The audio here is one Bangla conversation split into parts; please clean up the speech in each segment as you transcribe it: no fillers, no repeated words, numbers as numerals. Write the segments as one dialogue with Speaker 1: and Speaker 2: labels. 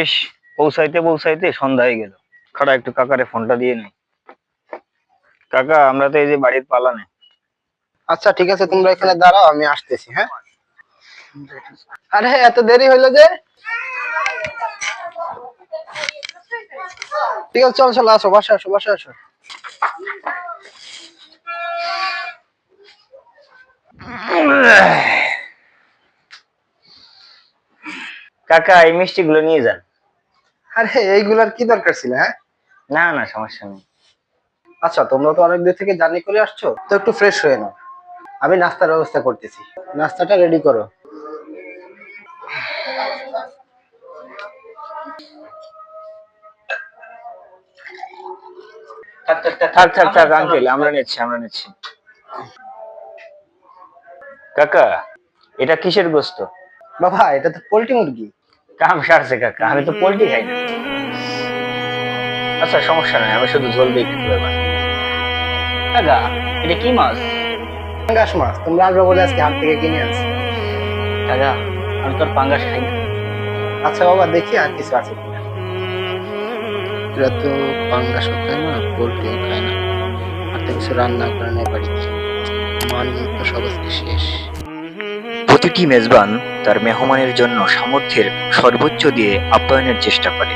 Speaker 1: ইস, পৌঁছাইতে পৌঁছাইতে সন্ধ্যা হয়ে গেল। খাড়া একটু কাকারে ফোনটা দিয়ে নেই। কাকা, আমরা তো এই যে বাড়ির পালানে।
Speaker 2: আচ্ছা ঠিক আছে, তোমরা এখানে দাঁড়াও, আমি আসতেছি। হ্যাঁ, আরে এত দেরি হইলো যে? ঠিক আছে, চলো চলো, আসো, বসে আসো, বসে আসো।
Speaker 1: কাকা, এই মিষ্টি গুলো নিয়ে যান।
Speaker 2: আরে এইগুলার কি দরকার ছিল? হ্যাঁ,
Speaker 1: না না, সমস্যা নেই।
Speaker 2: আচ্ছা তোমরা তো অনেক দূর থেকে জার্নি করে আসছো, তো একটু ফ্রেশ হয়ে নাও। আমি নাস্তার ব্যবস্থা করতেছি, নাস্তাটা রেডি করো।
Speaker 1: থাক থাক থাক থাক থাক থাক, আঙ্কেল, আমরা নিচ্ছি, আমরা নিচ্ছি। কাকা, এটা কিসের গোস্ত?
Speaker 2: বাবা, এটা তো পোল্ট্রি মুরগি।
Speaker 1: কাম সারছে কাকা, আমি তো পোল্ট্রি খাই না। আচ্ছা সমস্যা নাই, আমি শুধু ঝোল দিয়ে খেতে পারবো। কাকা, এটা কি মাছ?
Speaker 2: পাঙ্গাস মাছ, তোমরা আসবে বলে আজকে হাট থেকে কিনে আনছি।
Speaker 1: কাকা, আমি তোর পাঙ্গাস খাই না।
Speaker 2: আচ্ছা বাবা, দেখি আর কিছু আছে কিনা। এরা তো পাঙ্গাসও খায় না, পোল্ট্রিও খায় না, আর তো কিছু রান্না করে নেই বাড়িতে। মান তো সব আজকে শেষ।
Speaker 1: প্রতিটি মেজবান তার মেহমানের জন্য সামর্থ্যের সর্বোচ্চ দিয়ে আপ্যায়নের চেষ্টা করে।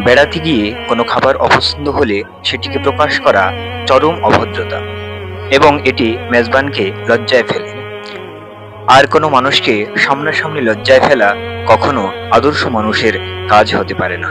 Speaker 1: বেড়াতে গিয়ে কোনো খাবার অপছন্দ হলে সেটিকে প্রকাশ করা চরম অভদ্রতা, এবং এটি মেজবানকে লজ্জায় ফেলে। আর কোনো মানুষকে সামনাসামনি লজ্জায় ফেলা কখনো আদর্শ মানুষের কাজ হতে পারে না।